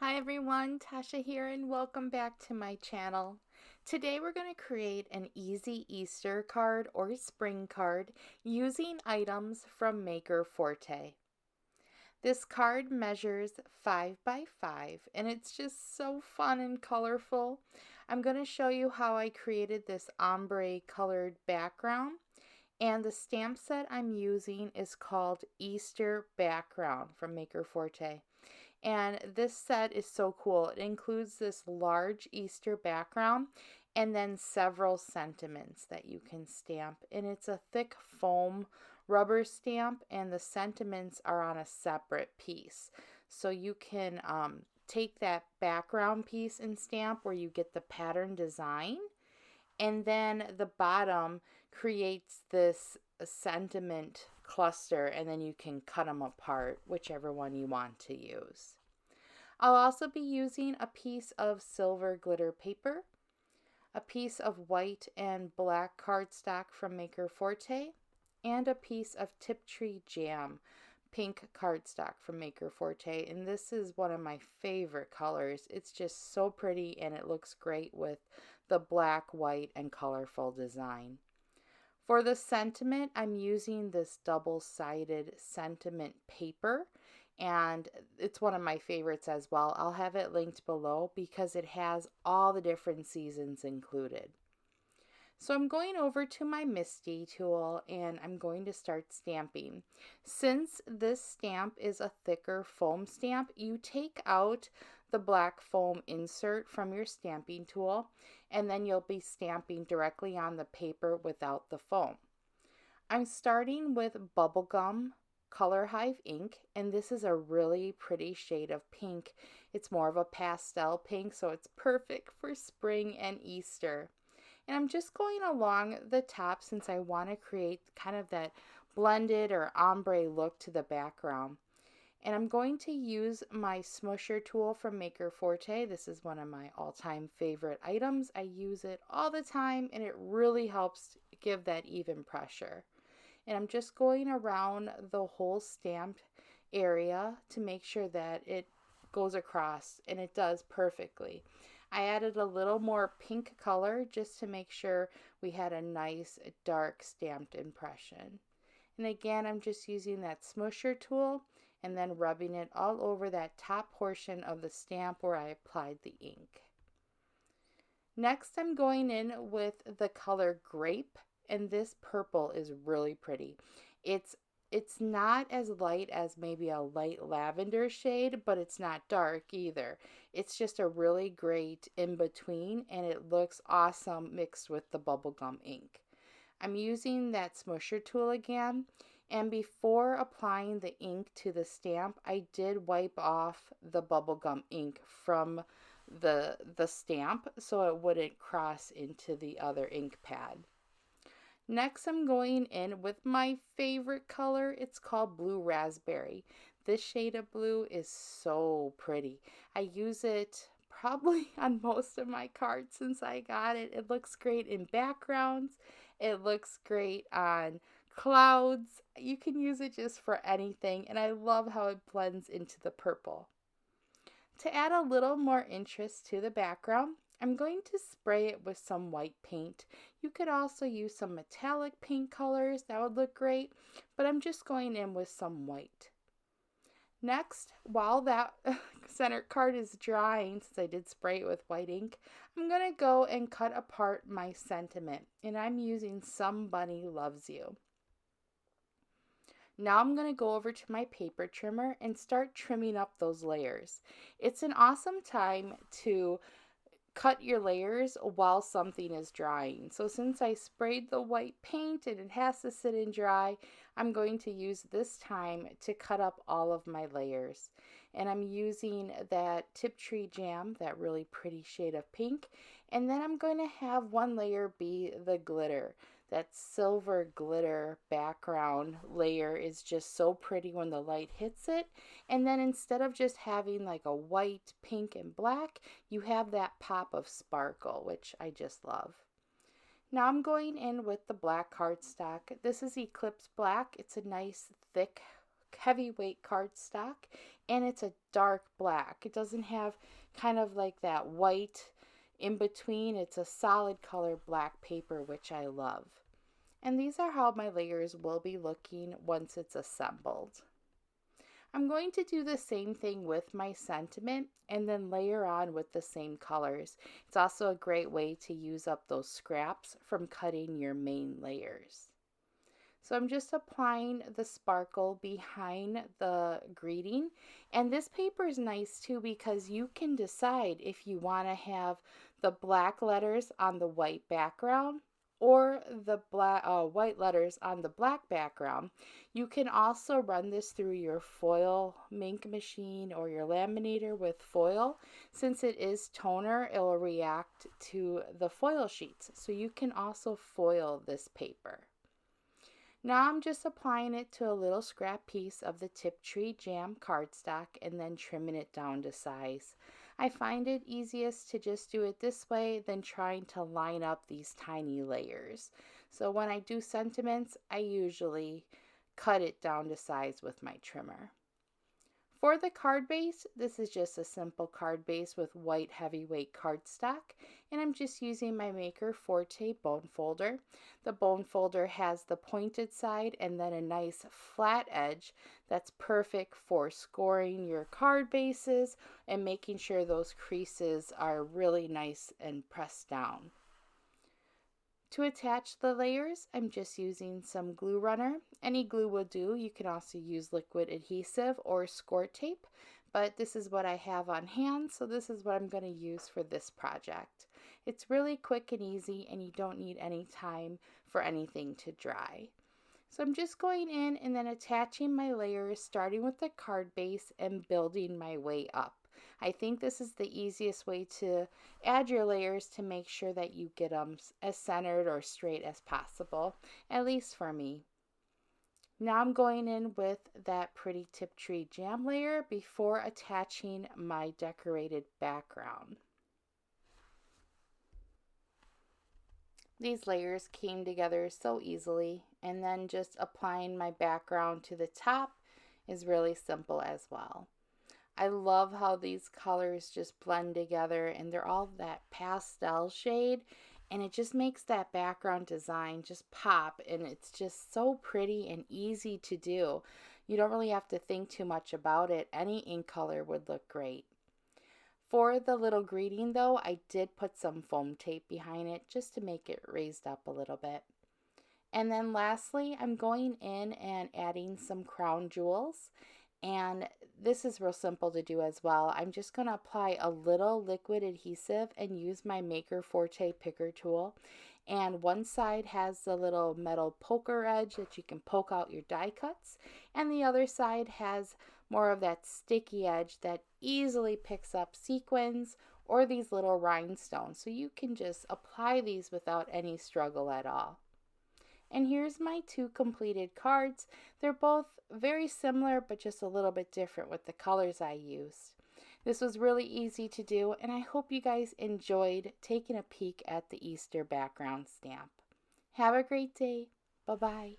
Hi everyone, Tasha here and welcome back to my channel. Today we're going to create an easy Easter card or spring card using items from Maker Forte. This card measures 5 by 5 and it's just so fun and colorful. I'm going to show you how I created this ombre colored background. And the stamp set I'm using is called Easter Background from Maker Forte. And this set is so cool. It includes this large Easter background and then several sentiments that you can stamp. And it's a thick foam rubber stamp, and the sentiments are on a separate piece. So you can take that background piece and stamp where you get the pattern design. And then the bottom creates this sentiment cluster, and then you can cut them apart, whichever one you want to use. I'll also be using a piece of silver glitter paper, a piece of white and black cardstock from Maker Forte, and a piece of Tiptree Jam pink cardstock from Maker Forte. And this is one of my favorite colors. It's just so pretty and it looks great with the black, white, and colorful design. For the sentiment, I'm using this double-sided sentiment paper, and it's one of my favorites as well. I'll have it linked below because it has all the different seasons included. So I'm going over to my Misty tool and I'm going to start stamping. Since this stamp is a thicker foam stamp, you take out the black foam insert from your stamping tool and then you'll be stamping directly on the paper without the foam. I'm starting with Bubblegum Color Hive ink, and this is a really pretty shade of pink. It's more of a pastel pink, so it's perfect for spring and Easter. And I'm just going along the top since I want to create kind of that blended or ombre look to the background. And I'm going to use my smusher tool from Maker Forte. This is one of my all-time favorite items. I use it all the time and it really helps give that even pressure. And I'm just going around the whole stamped area to make sure that it goes across, and it does perfectly. I added a little more pink color just to make sure we had a nice dark stamped impression. And again, I'm just using that smusher tool and then rubbing it all over that top portion of the stamp where I applied the ink. Next, I'm going in with the color Grape, and this purple is really pretty. It's not as light as maybe a light lavender shade, but it's not dark either. It's just a really great in between, and it looks awesome mixed with the bubblegum ink. I'm using that smusher tool again, and before applying the ink to the stamp, I did wipe off the bubblegum ink from the stamp so it wouldn't cross into the other ink pad. Next, I'm going in with my favorite color. It's called Blue Raspberry. This shade of blue is so pretty. I use it probably on most of my cards since I got it. It looks great in backgrounds. It looks great on clouds. You can use it just for anything, and I love how it blends into the purple. To add a little more interest to the background, I'm going to spray it with some white paint. You could also use some metallic paint colors, that would look great, but I'm just going in with some white. Next, while that center card is drying, since I did spray it with white ink, I'm going to go and cut apart my sentiment, and I'm using Somebody Loves You. Now I'm going to go over to my paper trimmer and start trimming up those layers. It's an awesome time to cut your layers while something is drying. So since I sprayed the white paint and it has to sit and dry, I'm going to use this time to cut up all of my layers. And I'm using that Tiptree Jam, that really pretty shade of pink. And then I'm going to have one layer be the glitter. That silver glitter background layer is just so pretty when the light hits it. And then instead of just having like a white, pink, and black, you have that pop of sparkle, which I just love. Now I'm going in with the black cardstock. This is Eclipse Black. It's a nice, thick, heavyweight cardstock, and it's a dark black. It doesn't have kind of like that white in between. It's a solid color black paper, which I love. And these are how my layers will be looking once it's assembled. I'm going to do the same thing with my sentiment and then layer on with the same colors. It's also a great way to use up those scraps from cutting your main layers. So I'm just applying the sparkle behind the greeting, and this paper is nice too because you can decide if you want to have the black letters on the white background or the white letters on the black background. You can also run this through your foil ink machine or your laminator with foil. Since it is toner, it will react to the foil sheets. So you can also foil this paper. Now I'm just applying it to a little scrap piece of the Tiptree Jam cardstock and then trimming it down to size. I find it easiest to just do it this way than trying to line up these tiny layers. So when I do sentiments, I usually cut it down to size with my trimmer. For the card base, this is just a simple card base with white heavyweight cardstock, and I'm just using my Maker Forte bone folder. The bone folder has the pointed side and then a nice flat edge that's perfect for scoring your card bases and making sure those creases are really nice and pressed down. To attach the layers, I'm just using some glue runner. Any glue will do. You can also use liquid adhesive or score tape, but this is what I have on hand, so this is what I'm going to use for this project. It's really quick and easy, and you don't need any time for anything to dry. So I'm just going in and then attaching my layers, starting with the card base and building my way up. I think this is the easiest way to add your layers to make sure that you get them as centered or straight as possible, at least for me. Now I'm going in with that pretty Tiptree Jam layer before attaching my decorated background. These layers came together so easily, and then just applying my background to the top is really simple as well. I love how these colors just blend together and they're all that pastel shade, and it just makes that background design just pop, and it's just so pretty and easy to do. You don't really have to think too much about it. Any ink color would look great. For the little greeting though, I did put some foam tape behind it just to make it raised up a little bit. And then lastly, I'm going in and adding some crown jewels. And this is real simple to do as well. I'm just going to apply a little liquid adhesive and use my Maker Forte picker tool. And one side has the little metal poker edge that you can poke out your die cuts. And the other side has more of that sticky edge that easily picks up sequins or these little rhinestones. So you can just apply these without any struggle at all. And here's my two completed cards. They're both very similar, but just a little bit different with the colors I used. This was really easy to do, and I hope you guys enjoyed taking a peek at the Easter background stamp. Have a great day. Bye-bye.